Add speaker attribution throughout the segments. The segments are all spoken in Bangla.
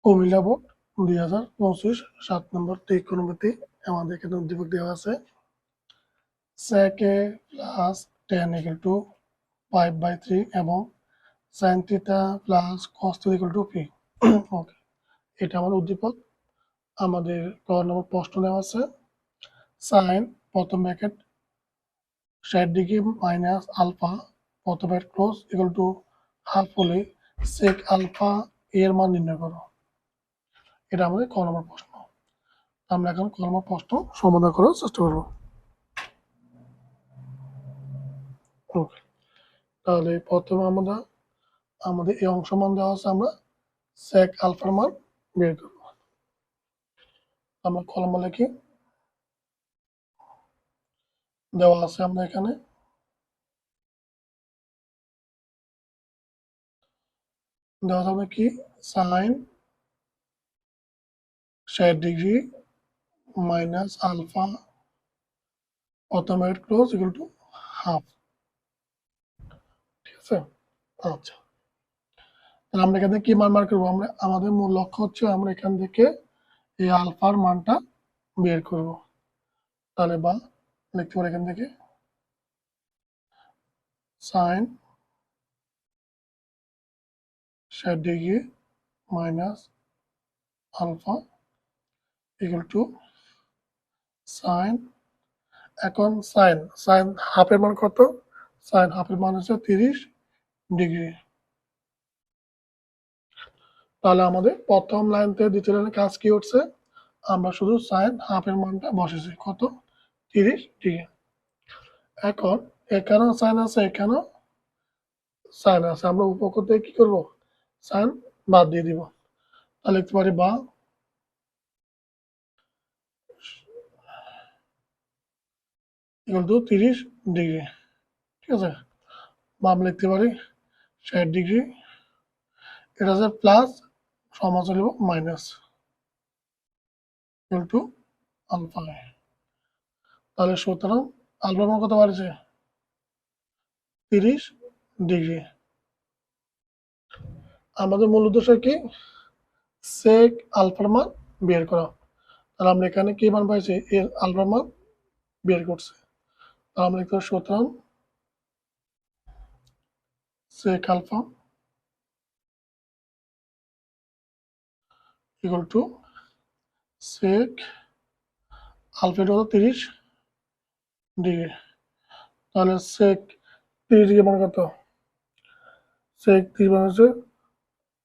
Speaker 1: কুমিল্লা বোর্ড 2025 7 নম্বর ত্রিকোণমিতি। আমাদের এখানে উদ্দীপক দেওয়া আছে sec a plus tan equal to 5/3 এবং sin theta plus cos theta equal to p। ওকে, এটা আমাদের উদ্দীপক। আমাদের ক নম্বর প্রশ্ন দেওয়া আছে sin প্রথম ব্র্যাকেট 60 ডিগ্রি মাইনাস আলফা প্রথম bracket close equal to half হলে sec আলফা এর মান নির্ণয় করো। এটা আমাদের ক নম্বর প্রশ্ন। আমরা এখন ক নম্বর প্রশ্ন সমাধান করার চেষ্টা করব। ওকে, তাহলে প্রথমে আমাদের এই অংশ মান দেওয়া আছে, আমরা sec আলফার মান বের করব। আমরা কলম লিখি, দেওয়া আছে আমরা এখানে দেওয়া যাবে কি sin 60 ডিগ্রি মাইনাস আলফা প্রথম bracket close equal to half. ঠিক আছে, আচ্ছা, তাহলে আমরা এখান থেকে কি মান বার করবো? আমাদের মূল লক্ষ্য হচ্ছে আমরা এখান থেকে এই আলফার মানটা বের করব। তাহলে বা লিখতে পারি এখান থেকে sin 60 degree minus alpha equal to sin, এখন sin হাফের মান কত? sin হাফের মান হচ্ছে 30 ডিগ্রি। তাহলে আমাদের প্রথম লাইন থেকে দ্বিতীয় লাইনে কাজ কি হচ্ছে? আমরা শুধু sin হাফের মানটা বসেছি, কত? 30 ডিগ্রি। এখন এখানেও sin আছে, এখানেও sin আছে, আমরা উপপক্ষ থেকে কি করব? sin বাদ দিয়ে দিব। তাহলে লিখতে পারি বা ইকুয়াল টু 30 ডিগ্রি। ঠিক আছে, বা আমরা লিখতে পারি 60 ডিগ্রি, এটা হচ্ছে প্লাস, সমান চলিব মাইনাস ইকুয়াল টু আলফা। তাহলে সুতরাং আলফার মান কত বাড়ছে? 30 ডিগ্রি। আমাদের মূল উদ্দেশ্য কি? sec আলফার মান বের করা। তাহলে আমরা এখানে কি মান পাইছি? এর আলফার মান বের করছে। তাহলে আমরা লিখতে পারি সুতরাং sec alpha equal to sec alpha হলো 30 ডিগ্রি। তাহলে sec 30 ডিগ্রি মান কত? sec 30 মান হচ্ছে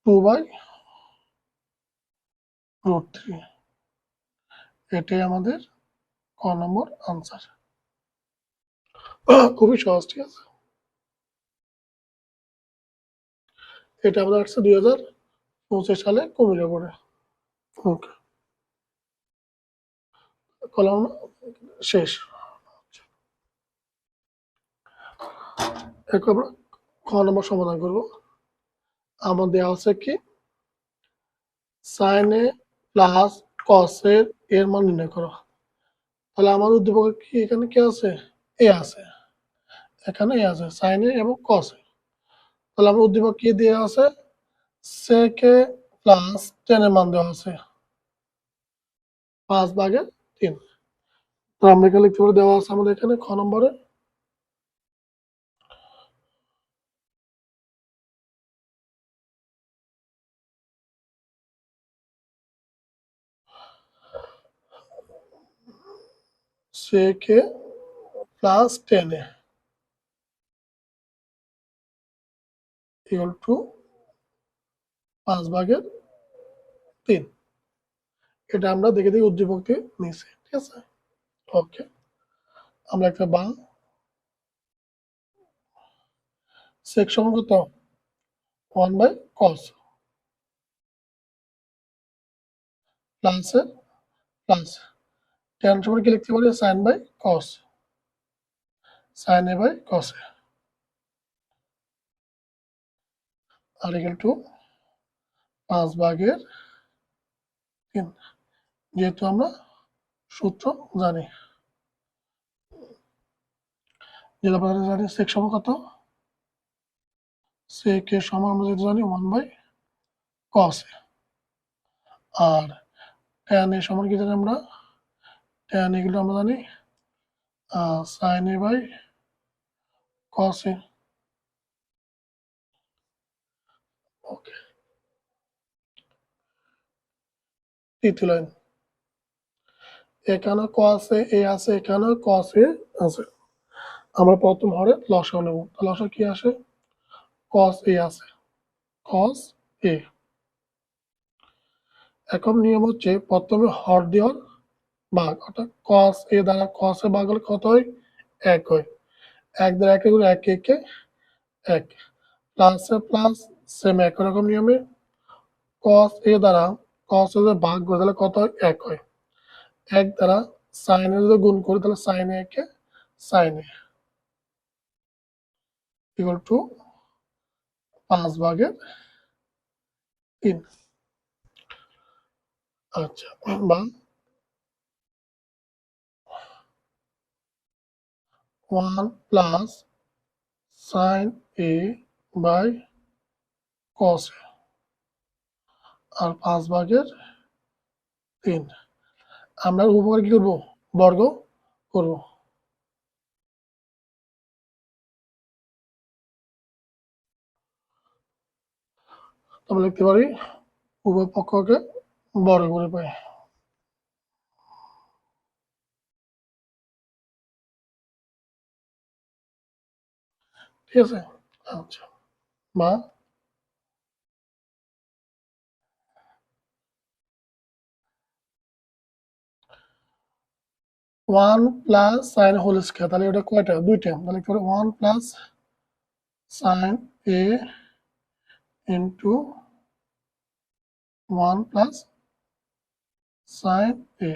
Speaker 1: 2/√3। এটাই আমাদের ক নম্বর আনসার। খুবই সহজ, ঠিক আছে। এটা আমাদের আসছে 2025 সালে কুমিল্লা বোর্ডে। ওকে, কলম শেষ। এখন আমরা খ নম্বর সমাধান করব। আমার দেওয়া আছে কি sin a প্লাস cos এর মান নির্ণয় করো। তাহলে আমার উদ্দীপক কি এখানে কি আছে? এ আছে, এখানে এ আছে, sin a এবং cos a। তাহলে আমার উদ্দীপক কি দেওয়া আছে? sec a প্লাস tan এর মান দেওয়া আছে 5/3। তো আমরা এখানে লিখতে পারি, দেওয়া আছে আমাদের এখানে খ নম্বরে sec a plus tan a equal to 5/3। এটা আমরা দেখে দেখে উদ্দীপক দিয়ে নিয়েছি, ঠিক আছে। ওকে, আমরা একটা বা sec সমান কত? 1/cos প্লাস প্লাস tan সমান কি লিখতে পারি? sin/cos, sin a/cos a আর ইকুয়াল টু 5/3। যেহেতু আমরা সূত্র জানি, যেহেতু আমরা জানি sec সমান কত? sec এ সমান আমরা যেটা জানি 1/cos এ, আর tan এ সমান কি জানি আমরা, tan এগুলো আমরা জানি sin a/cos এ। ওকে, তৃতীয় লাইন, এখানে cos a আছে, এখানে cos a আছে। আমরা প্রথম হরে লসাগু নেব, তাহলে লসাগু কি আসে, cos a আছে, cos a। এখন নিয়ম হচ্ছে প্রথমে হর দেওয়ার ভাগ, অর্থাৎ cos a দ্বারা cos a ভাগ হলে কত হয়, 1 হয়। 1 দ্বারা 1 গুলো 1 1 1, প্লাস এ প্লাস, সেম একই রকম নিয়মে cos a দ্বারা cos a যদি ভাগ করে তাহলে কত হয়, 1 হয়। 1 দ্বারা sin a যদি গুণ করি তাহলে sin a কে sin a ইকুয়াল টু 5/3। আচ্ছা, বা 1 plus sin a by cos a, আর 5/3। আমরা উপকার কি করব, বর্গ করব। আমরা লিখতে পারি উভয় পক্ষকে বর্গ করে পাই, ঠিক আছে। আচ্ছা, বা 1 প্লাস sin হোল স্কয়ার, তাহলে এটা কয়টা, দুইটা, তাহলে লিখতে পারি 1 plus sin a into 1 plus sin a,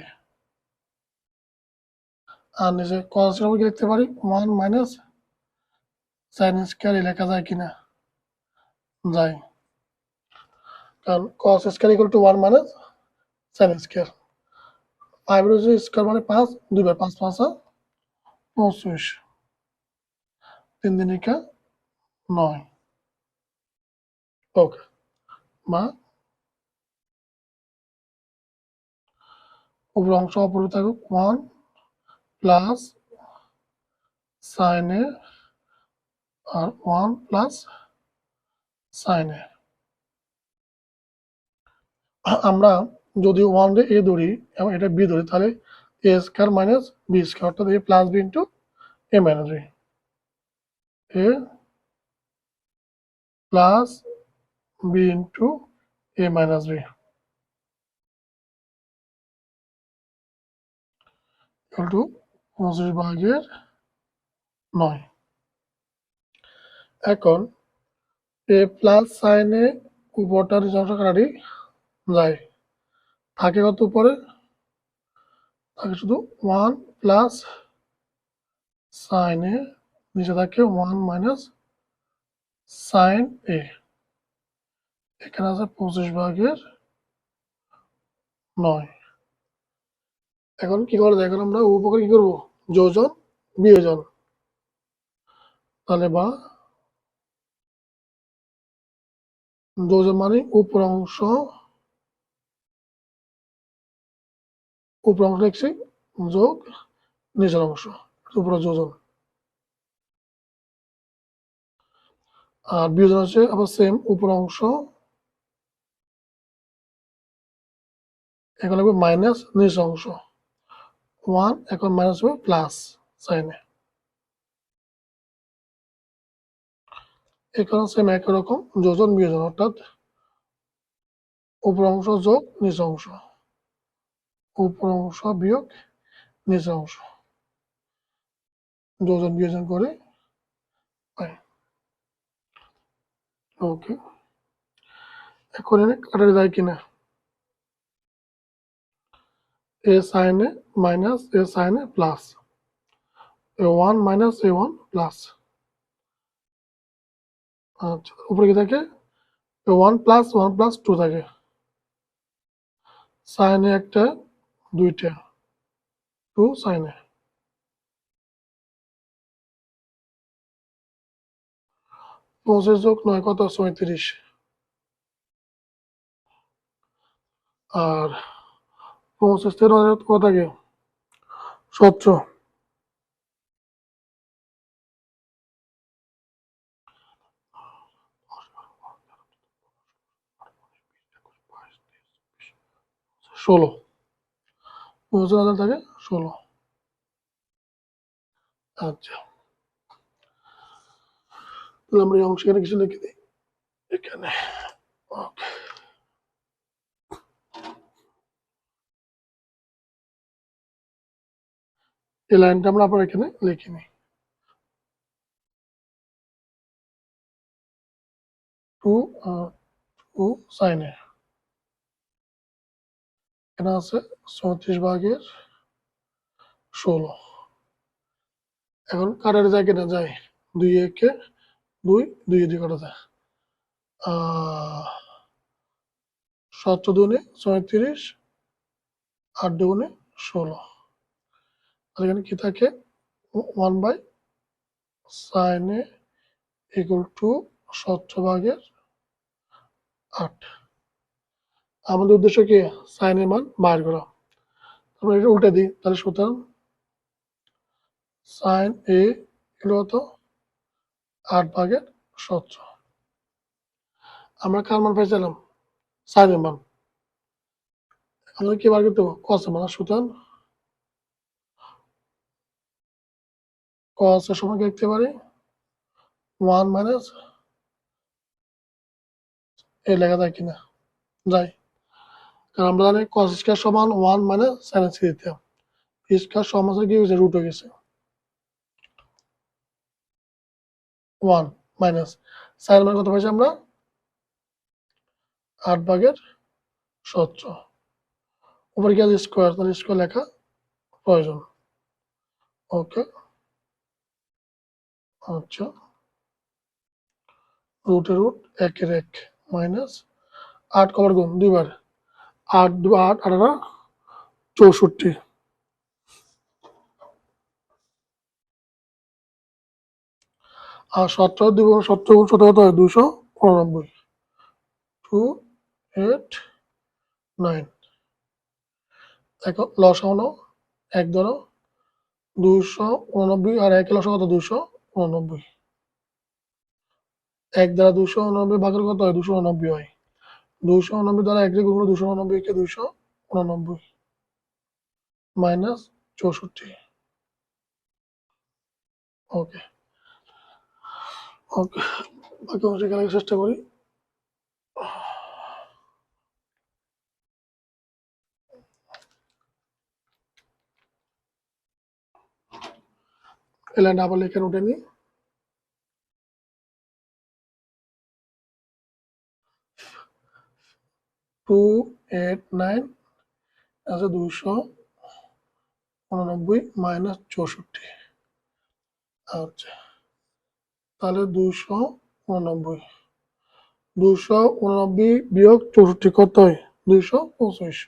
Speaker 1: আর নিচে cos এর উপর কি লিখতে পারি 1 মাইনাস sin স্কয়ার, লেখা যায় কিনা, যায়, কারণ cos square equal to 1 minus sin square. 5 এর স্কয়ার মানে 5, 2 বার 5 5 25, 3 দিনিকা 9। ওকে, বা উপর অংশ অপরিবর্তিত থাকুক 1 প্লাস sin a আর 1 প্লাস sin a। আমরা যদি 1 রে a ধরি এবং এটা b ধরি তাহলে a square minus b square, অর্থাৎ a plus b into a minus b, a plus b into a minus b equal to 25/9। এখন a প্লাস sin a উপরটার অংশ কাটারি যায়, থাকে কত উপরে, থাকে শুধু 1 প্লাস sin a, নিচে থাকে 1 মাইনাস sin a, এখানে আছে 25/9। এখন কি করা যায়, এখন আমরা উপকার কি করবো, যোজন বিয়োজন, তাহলে বা যোজন মানে উপর অংশ লিখছি যোগ নিচের অংশ, উপর যোজন, আর বিয়োজন হচ্ছে আবার সেম উপর অংশ, এখন হবে মাইনাস নিচের অংশ 1, এখন মাইনাস হবে প্লাস সাইনে, এখানে সেম একই রকম যোজন বিয়োজন, অর্থাৎ উপর অংশ যোগ নিচের অংশ, উপর অংশ বিয়োগ নিচের অংশ, যোজন বিয়োজন করে পাই। ওকে, এখন এনে কাটা যায় কিনা, a sin a minus a sin a plus a1 minus a1 plus, আচ্ছা উপরে কি থাকে a1 প্লাস 1 প্লাস 2 থাকে, sin a একটা দুইটা 2 sin a, 25 যোগ 9 কত 34 আর 25 থেকে 9 কত থাকে 17 16 25 থাকে 16 আচ্ছা তাহলে আমরা এই অংশ এখানে কিছু লিখে দিই এখানে ওকে এই লাইনটা আমরা আবার এখানে লিখে নিই 2 2 sin a এখানে আছে 34/16 এখন কাটার যায় কিনা যায় 2 একে 2 2 দিয়ে কাটা যায় 17 দুগুণে 34 8 দুগুণে 16 আর এখানে কি থাকে 1/sin a equal to 17/8 আমাদের উদ্দেশ্য কি sin এর মান বার করা আমরা এটা উল্টে দিই তাহলে সুতরাং sin a এগুলো কত 8/17 আমরা কার মান পাইছিলাম sin এর মান আমরা কি বার করতে হবে cos এর মান সুতরাং cos এর সমান লিখতে পারি 1 মাইনাস এ লেখা যায় কিনা যায় কারণ আমরা জানি cos স্কয়ার সমান 1 মাইনাস sin থিটা স্কয়ার সমান কি হয়েছে রুট হয়ে গেছে 1 মাইনাস sin মান কত পাইছি আমরা 8/17 উপরে কি আছে স্কয়ার তাহলে স্কয়ার লেখা প্রয়োজন ওকে আচ্ছা রুটের রুট 1 মাইনাস 8 কবার গুণ দুইবার 8 2 8 18 64 আর 17 2 17 গুণ 17 কত হয় 289 289 দেখো লসাগু এক ধরো 289 আর 1 লসাগু কত 289 1 দ্বারা 289 ভাগের কত হয় 289 হয় 289 দ্বারা 1 গুণ করলে 289 কে 289 মাইনাস 64 ওকে ওকে বাকি অংশ এখানে চেষ্টা করি এই লাইনটা আবার এখানে উঠে নিই 289 আছে 289 মাইনাস 64 আচ্ছা তাহলে 289 বিয়োগ 64 কত হয় 225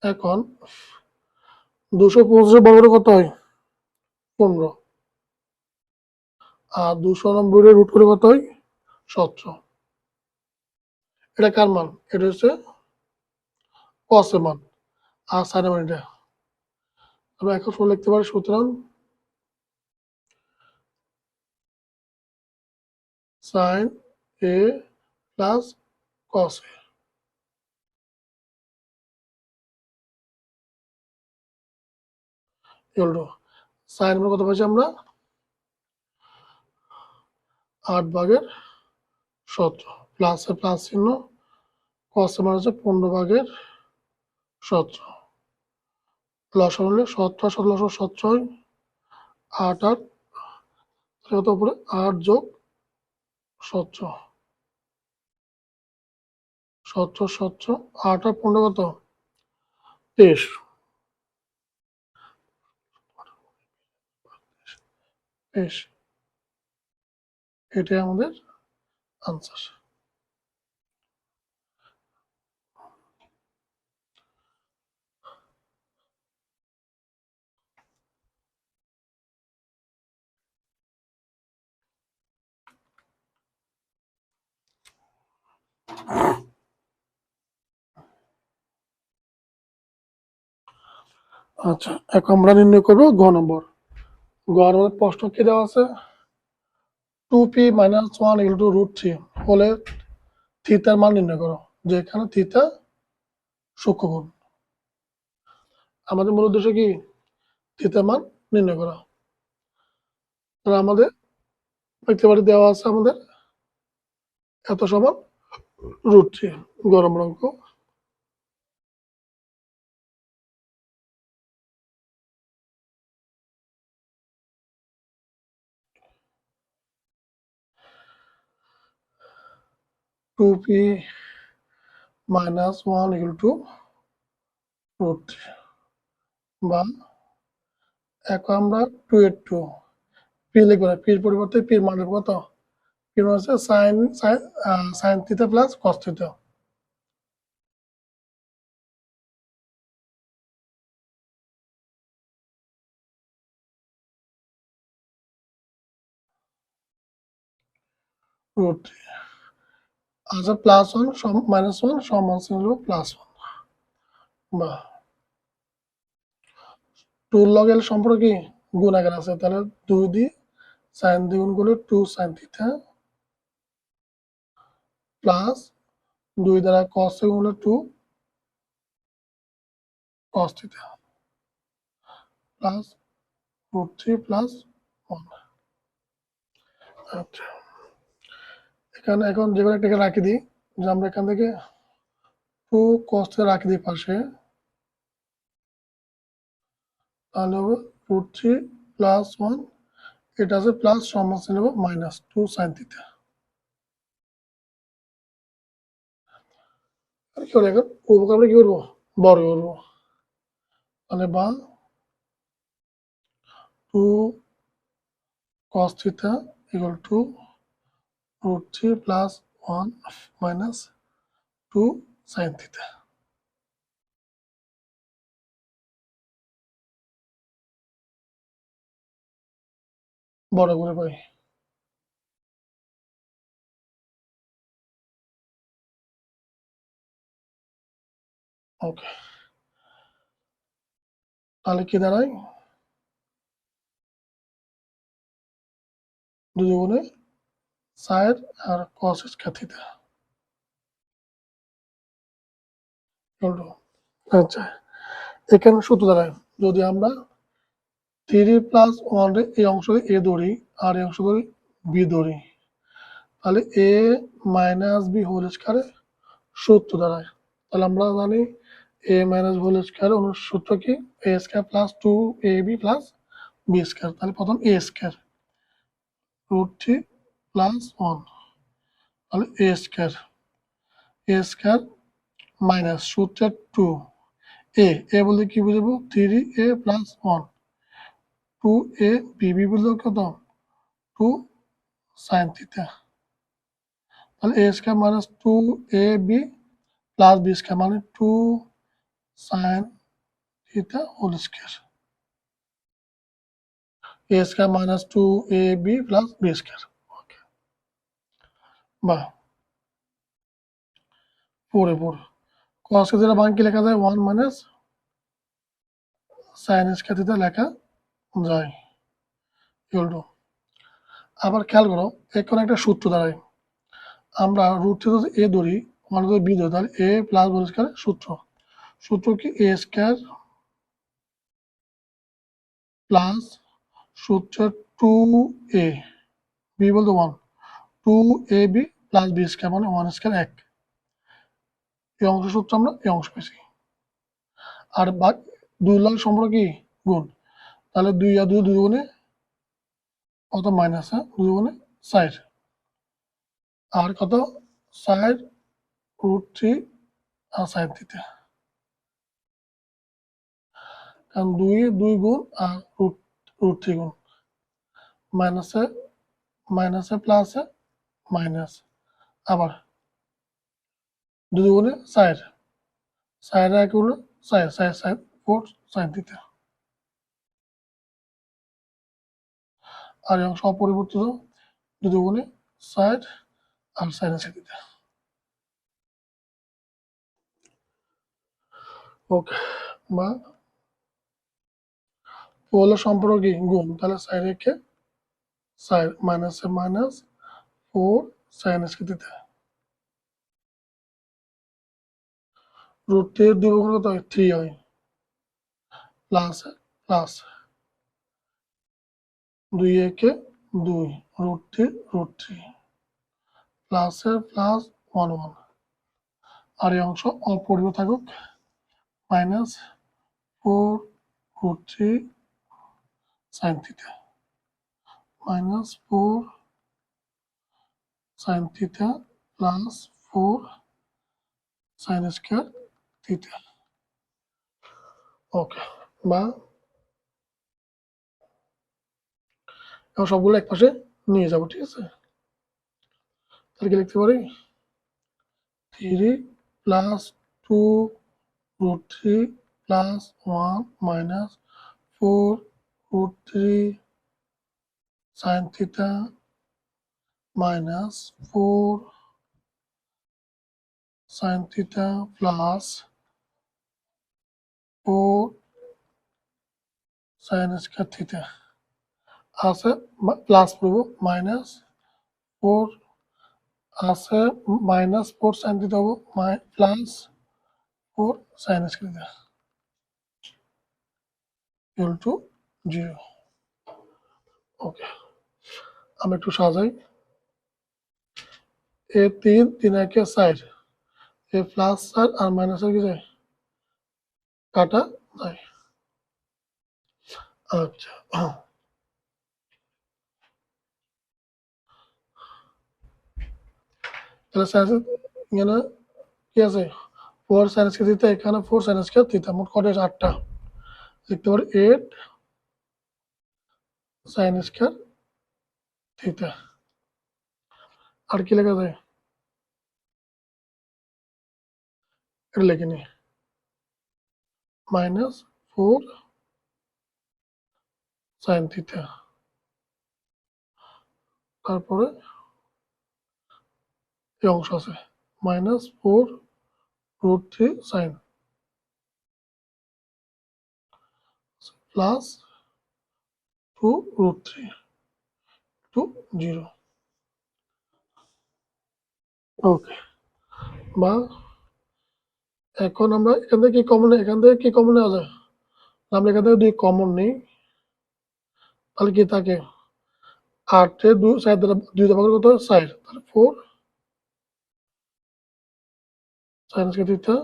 Speaker 1: এখন 225 বর্গ কত হয় 15 আর 290 রুট করে কত হয় 17 এটা কার মান এটা হচ্ছে cos এর মান আর sin এর মান এটা আমরা এখন সূত্র লিখতে পারি সুতরাং sin a plus cos a equal to sin এর মান কত পাচ্ছি আমরা 8/17 প্লাস এর প্লাস চিহ্ন cos এর মান হচ্ছে 15/17 লসাগু হলে 17 17 17 হয় 8 8 কত উপরে 8 যোগ 17 17 17 8 আর 15 কত 23 23 এটাই আমাদের আনসার আচ্ছা, এখন আমরা নির্ণয় করবো গ নম্বর। গ নম্বর প্রশ্ন কি দেওয়া আছে? 2p - 1 = √3 হলে থিতার মান নির্ণয় করো। যেখানে থিতা সূক্ষ্মকোণ। আমাদের মূল উদ্দেশ্য কি? থিতার মান নির্ণয় করা। তাহলে আমাদের দেখতে পারি দেওয়া আছে আমাদের এত সমান √3 গ নম্বর অঙ্ক। টু পি - 1 = √3 বা এখন আমরা 2 এর 2 পি লিখবো না, পির পরিবর্তে পির মান লিখবো। কত? পির মান হচ্ছে sign theta plus cos theta. √3 আচ্ছা, +1 -1 সমান ছিল +1 বা 2 লগ এল সম্পর্ক কি? গুণ আকারে আছে, তাহলে 2 দিয়ে সাইন দ্বিগুণ করলে 2 সাইন থিটা প্লাস 2 দ্বারা কস দ্বিগুণ করলে 2 কস থিটা প্লাস √3 প্লাস 1। আচ্ছা, এখানে এখন যে কোনো একটা রাখি দিই, যে আমরা এখান থেকে 2 কস থিটা রাখি দিই পাশে, তাহলে হবে √3 প্লাস 1, এটা আছে প্লাস সমান নেব -2 সাইন থিটা। আর কি করে এখন উপকার আমরা কি করবো? বর্গ করবো। তাহলে বা 2 cos theta equal to √3 plus 1 minus 2 sin theta। বড় করে পাই। ওকে, তাহলে কি দাঁড়ায়? 2 দুগুণে সাইন আর cos স্কয়ার থিটা। আচ্ছা, এখানে সূত্র দাঁড়ায়, যদি আমরা 3 প্লাস 1 এই অংশকে এ ধরি আর এই অংশ ধরি বি ধরি, তাহলে এ মাইনাস বি হোল স্কয়ারে সূত্র দাঁড়ায়। তাহলে আমরা জানি এ মাইনাস হোল স্কয়ার সূত্র কি? A square plus 2ab plus B square. তাহলে প্রথম এ স্কয়ার √3 প্লাস 1, তাহলে এ স্কয়ার মাইনাস সূত্রের 2 এ বলতে কি বুঝবো? 3a প্লাস 1, 2a বি বলতে কত? 2 সাইন থিটা। তাহলে A square minus 2ab plus B square মানে 2 sine theta whole square. A square minus 2ab plus B square. Okay, বা 4 cos থিটার মান কি লেখা যায়? 1 মাইনাস সাইন স্কয়ার থিটা লেখা যায়। আবার খেয়াল করো, এখন একটা সূত্র দাঁড়ায়, আমরা রুট থিটা যদি এ ধরি, ওয়ান যদি বি ধরি, তাহলে এ প্লাস বি স্কয়ার সূত্র কি? এ স্কয়ার প্লাস সূত্রের 2a বি বলতে 1, 2ab প্লাস বি স্কয়ার মানে 1 স্কয়ার 1। এই অংশ সূত্র আমরা এই অংশ পেয়েছি। আর দুই লগ সম্পর্ক কি? গুণ। তাহলে 2 আর 2 দুগুণে কত? মাইনাস, 2 দুগুণে 4 আর কত? 4 √3 আর সাইন থিটা। কারণ 2 গুণ আর √3 গুণ, মাইনাসে মাইনাসে প্লাসে মাইনাস, আবার 2 দুগুণে 4, 4 এক হলো 4 4 সাইন 4 সাইন থিটা। আর এই অংশ অপরিবর্তিত, 2 দুগুণে 4 আর সাইন থিটা। ওকে, বা হলো সম্পর্ক কি গুণ, তাহলে সাইড রেখে সাইড মাইনাসে মাইনাস 4 সাইন স্কয়ার থিটা। √3 2 কত হয় 3 হয়, প্লাস প্লাস 2 একে 2 √3 প্লাসের প্লাস 1 1, আর এই অংশ অপরিবর্তিত থাকুক, minus 4 √3 sine theta minus 4 sine theta plus 4 sine square theta. Okay, বা এখন সবগুলো এক পাশে নিয়ে যাবো, ঠিক আছে? তাহলে কি লিখতে পারি 3 plus 2 √3 plus 1 minus 4 √3 sine theta minus 4 sine theta plus 4 sine square theta আছে, প্লাস করব মাইনাস 4 আছে, মাইনাস 4 সাইন থিটা হবো plus 4 sine square theta equal to 0। ওকে, আমি একটু সাজাই। এ 3 3 একে 4, এ প্লাস 4 আর মাইনাস কি যায় কাটা যায়। আচ্ছা, তাহলে সাইন এখানে কি আছে 4 সাইন স্কয়ার থিটা, এখানে 4 সাইন স্কয়ার থিটা, মোট কত আছে 8টা। লিখতে পারি 8 সাইন স্কয়ার থিটা। আর কি লেখা যায় এটা লিখে নি, মাইনাস 4 সাইন থিটা, তারপরে এই অংশ আছে মাইনাস 4 √3 সাইন প্লাস 2 √3 টু 0। ওকে, বা এখন আমরা এখান থেকে কি কমন নেওয়া যায়, আমরা এখান থেকে 2 কমন নেই, তাহলে কি থাকে 8 এর 2 সাইড দ্বারা 2 দ্বারা ভাগ কত হয় 4, তাহলে 4 sine square theta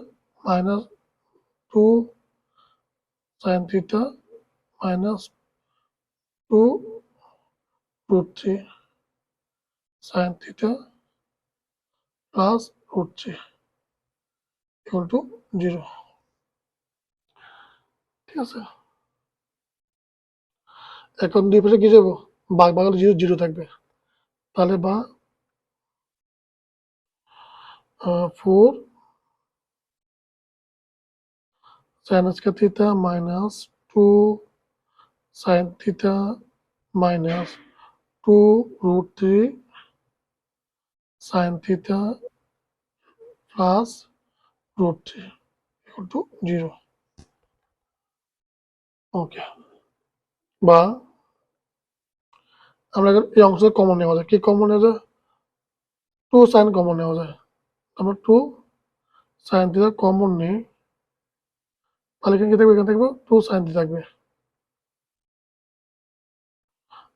Speaker 1: minus 2 sine theta minus 2 √3 sine theta plus √3 equal to 0। ঠিক আছে, এখন দুই পাশে কি যাবো ভাগ ভাগ হলে 0 0 থাকবে, তাহলে বা 4 sine square theta minus 2 sine theta minus 2 √3 sine theta plus √3 equal to 0। ওকে, বা আমরা এই অংশ কমন নেওয়া যায়, কি কমন নেওয়া যায় 2 সাইন কমন নেওয়া যায়, আমরা 2 সাইন থিটা কমন নেই, তাহলে এখানে কি থাকবে, এখানে থাকবে 2 সাইন থিটা থাকবে,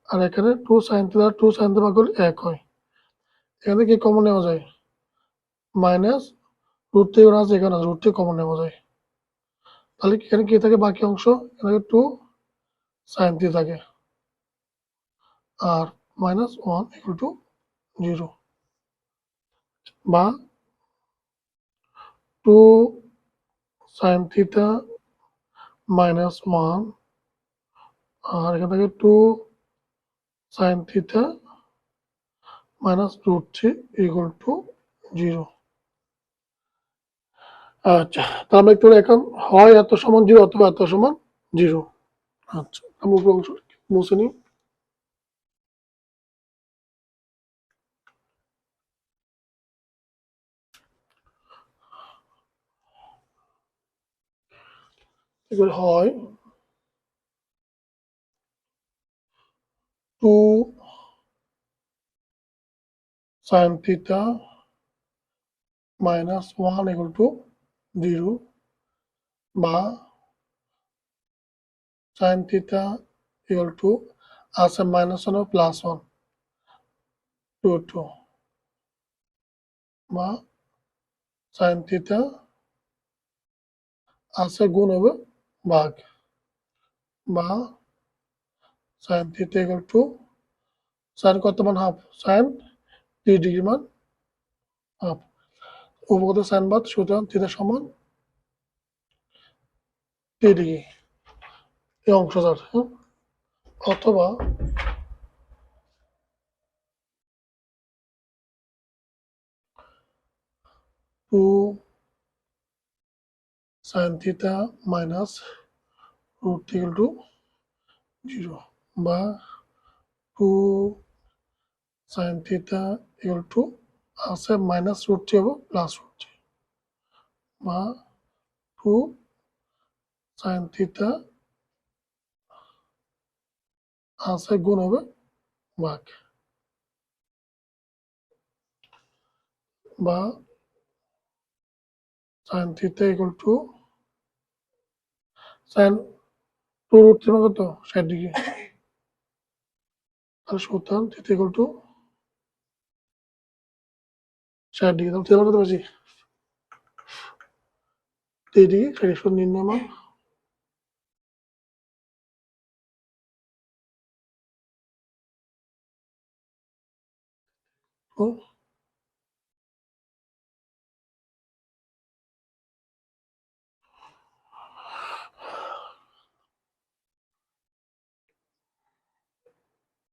Speaker 1: আর এখানে 2 সাইন থিটা 2 সাইন থিটা ভাগ করলে 1 হয়, এখানে কি কমন নেওয়া যায় মাইনাস √3 আছে, এখানে √3 কমন নেওয়া যায়, তাহলে এখানে কি থাকে বাকি অংশ, এখানে 2 সাইন থিটা থাকে আর মাইনাস 1 ইকুয়াল টু 0, বা 2 সাইন থিটা মাইনাস 1 আর এখানে থাকে 2 sine theta minus √3 equal to 0। আচ্ছা, তাহলে আমরা একটু এখন হয় এত সমান 0 অথবা এত সমান 0। আচ্ছা, আমি উপর অংশ মুছে নিই। এগুলো হয় sin theta minus 1 equal to 0 বা sin theta equal to আছে -1 ও +1 2 বা sin theta আছে গুণ হবে ভাগ বা sin theta equal to sin কত মান হাফ sin 3 ডিগ্রি মান হাফ উপগত sin বাদ সুতরাং থিটা সমান 3 ডিগ্রি এই অংশটার অথবা two sin theta minus root equal to 0 বা 2 sin theta equal to আছে minus root 3 হবে plus root 3 বা 2 sin theta আছে গুণ হবে ভাগ বা sin theta equal to sin 2 root 3 মানে কত 60 ডিগ্রি তাহলে সুতরাং theta equal to 60 ডিগ্রি তাহলে থিটা কত বেশি 3 ডিগ্রি 60 নির্ণয় মান